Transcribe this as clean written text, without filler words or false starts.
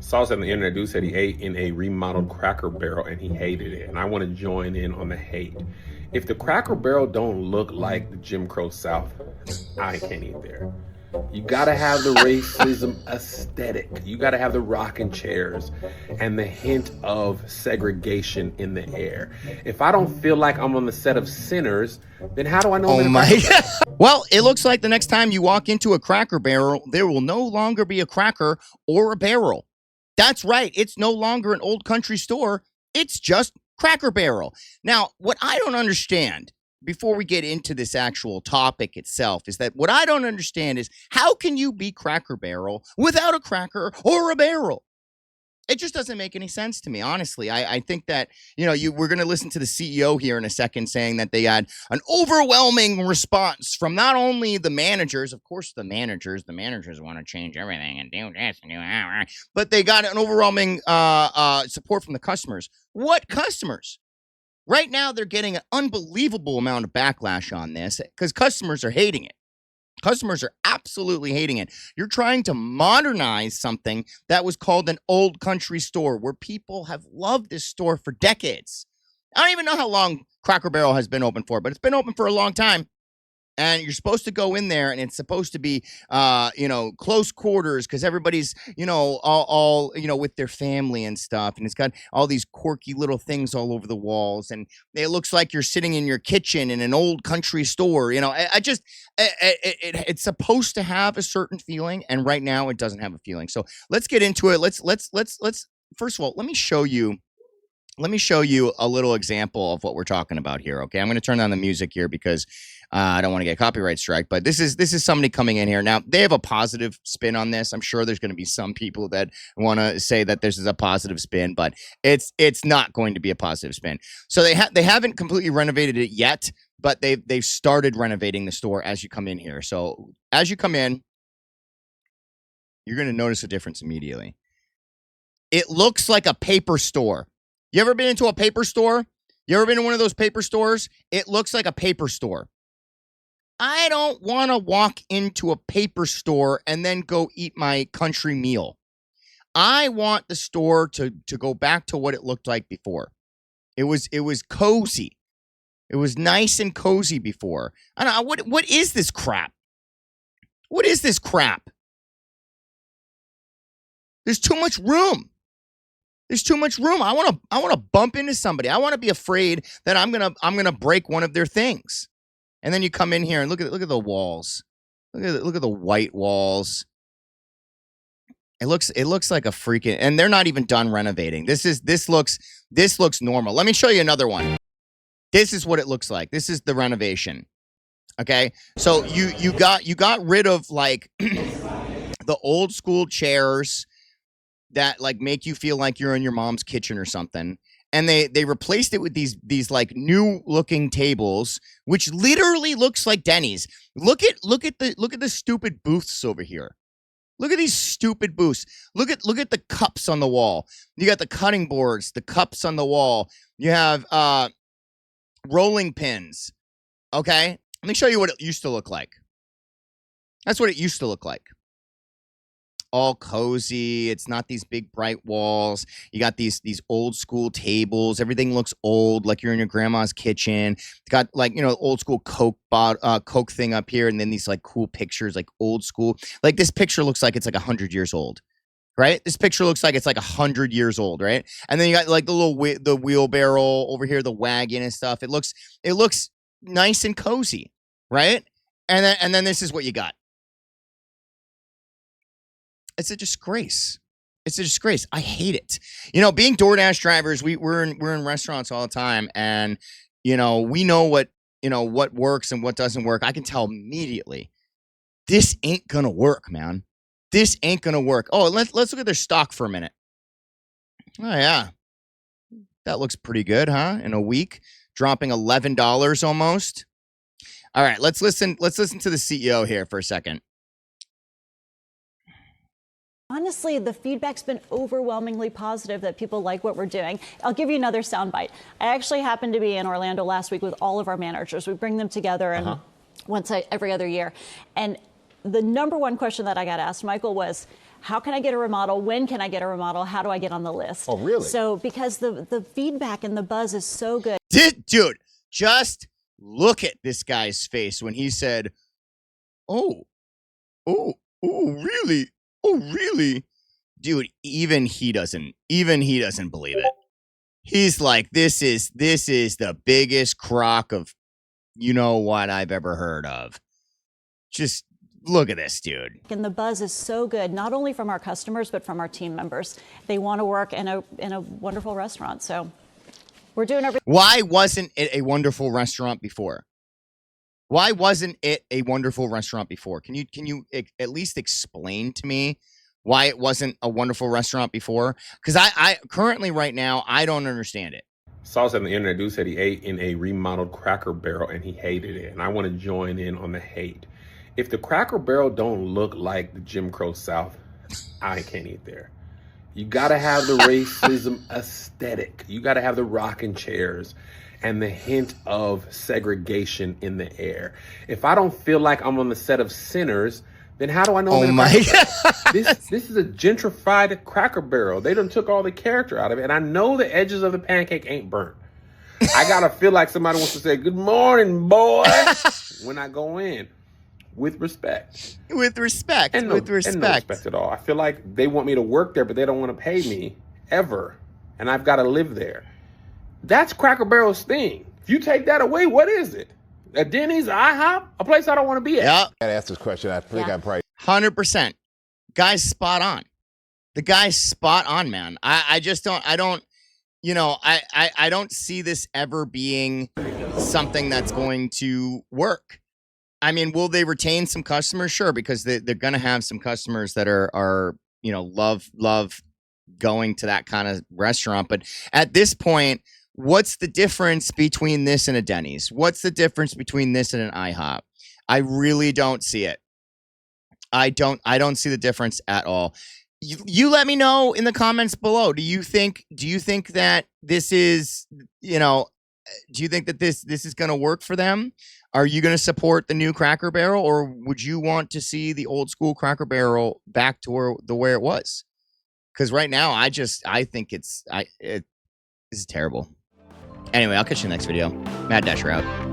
saw something on the internet. Dude said he ate in a remodeled Cracker Barrel and he hated it. And I want to join in on the hate. If the Cracker Barrel don't look like the Jim Crow South, I can't eat there. You gotta have the racism aesthetic. You gotta have the rocking chairs and the hint of segregation in the air. If I don't feel like I'm on the set of Sinners, then how do I know? Oh my God. Well, it looks like the next time you walk into a Cracker Barrel, there will no longer be a cracker or a barrel. That's right. It's no longer an old country store. It's just Cracker Barrel. Now, what I don't understand before we get into this actual topic itself is that what I don't understand is how can you be Cracker Barrel without a cracker or a barrel? It just doesn't make any sense to me, honestly. I think that, we're going to listen to the CEO here in a second saying that they had an overwhelming response from not only the managers, of course, the managers want to change everything and do this and do that, but they got an overwhelming support from the customers. What customers? Right now, they're getting an unbelievable amount of backlash on this because customers are hating it. Customers are absolutely hating it. You're trying to modernize something that was called an old country store where people have loved this store for decades. I don't even know how long Cracker Barrel has been open for, but it's been open for a long time. And you're supposed to go in there and it's supposed to be, close quarters because everybody's, all with their family and stuff. And it's got all these quirky little things all over the walls. And it looks like you're sitting in your kitchen in an old country store. It's supposed to have a certain feeling. And right now it doesn't have a feeling. So let's get into it. Let's first of all, let me show you a little example of what we're talking about here. Okay. I'm going to turn on the music here because I don't want to get copyright strike, but this is somebody coming in here. Now they have a positive spin on this. I'm sure there's going to be some people that want to say that this is a positive spin, but it's not going to be a positive spin. So they haven't completely renovated it yet, but they've started renovating the store as you come in here. So as you come in, you're going to notice a difference immediately. It looks like a paper store. You ever been into a paper store? You ever been in one of those paper stores? It looks like a paper store. I don't want to walk into a paper store and then go eat my country meal. I want the store to go back to what it looked like before. It was cozy. It was nice and cozy before. I don't know, what is this crap? What is this crap? There's too much room. There's too much room. I want to bump into somebody. I want to be afraid that I'm gonna break one of their things. And then you come in here and look at the walls. Look at the white walls. It looks like a freaking, and they're not even done renovating. This looks normal. Let me show you another one. This is what it looks like. This is the renovation. Okay, so you got rid of like the old school chairs that like make you feel like you're in your mom's kitchen or something. And they replaced it with these like new looking tables, which literally looks like Denny's. Look at the stupid booths over here. Look at these stupid booths. Look at the cups on the wall. You got the cutting boards, the cups on the wall. You have rolling pins. Okay, let me show you what it used to look like. That's what it used to look like. All cozy. It's not these big bright walls. You got these old school tables. Everything looks old, like you're in your grandma's kitchen. It's got like, old school Coke thing up here, and then these like cool pictures, like old school. Like this picture looks like it's like 100 years old, right? This picture looks like it's like 100 years old, right? And then you got like the wheelbarrow over here, the wagon and stuff. It looks nice and cozy, right? And then this is what you got. It's a disgrace. It's a disgrace. I hate it. Being DoorDash drivers, we're in restaurants all the time, and we know what works and what doesn't work. I can tell immediately. This ain't gonna work, man. This ain't gonna work. Oh, let's look at their stock for a minute. Oh yeah, that looks pretty good, huh? In a week, dropping $11 almost. All right, let's listen to the CEO here for a second. Honestly, the feedback's been overwhelmingly positive that people like what we're doing. I'll give you another soundbite. I actually happened to be in Orlando last week with all of our managers. We bring them together every other year. And the number one question that I got asked, Michael, was, how can I get a remodel? When can I get a remodel? How do I get on the list? Oh, really? So because the feedback and the buzz is so good. Dude, just look at this guy's face when he said, oh, really? Oh, really? Dude, even he doesn't believe it. He's like, this is the biggest crock of you know what I've ever heard of. Just look at this, dude. And the buzz is so good, not only from our customers, but from our team members. They want to work in a wonderful restaurant. So we're doing everything. Why wasn't it a wonderful restaurant before? Why wasn't it a wonderful restaurant before? Can you at least explain to me why it wasn't a wonderful restaurant before? Because I currently right now, I don't understand it. Saw this on the internet. Dude said he ate in a remodeled Cracker Barrel and he hated it. And I want to join in on the hate. If the Cracker Barrel don't look like the Jim Crow South, I can't eat there. You got to have the racism aesthetic. You got to have the rocking chairs and the hint of segregation in the air. If I don't feel like I'm on the set of Sinners, then how do I know? Oh my God! This is a gentrified Cracker Barrel. They done took all the character out of it, and I know the edges of the pancake ain't burnt. I gotta feel like somebody wants to say "Good morning, boy" when I go in, with respect. With respect. And no respect at all. I feel like they want me to work there, but they don't want to pay me ever, and I've got to live there. That's Cracker Barrel's thing. If you take that away, what is it? A Denny's, a IHOP, a place I don't want to be at. Yeah. I gotta ask this question. I think I probably 100%. Guy's spot on. The guy's spot on, man. I just don't, you know, I don't see this ever being something that's going to work. I mean, will they retain some customers? Sure, because they're going to have some customers that are, you know, love going to that kind of restaurant. But at this point, what's the difference between this and a Denny's? What's the difference between this and an IHOP? I really don't see it. I don't see the difference at all. You let me know in the comments below. Do you think that this is, you know, do you think that this is going to work for them? Are you going to support the new Cracker Barrel, or would you want to see the old school Cracker Barrel back to where it was? Because right now, I think this is terrible. Anyway, I'll catch you in the next video. Mad Dasher out.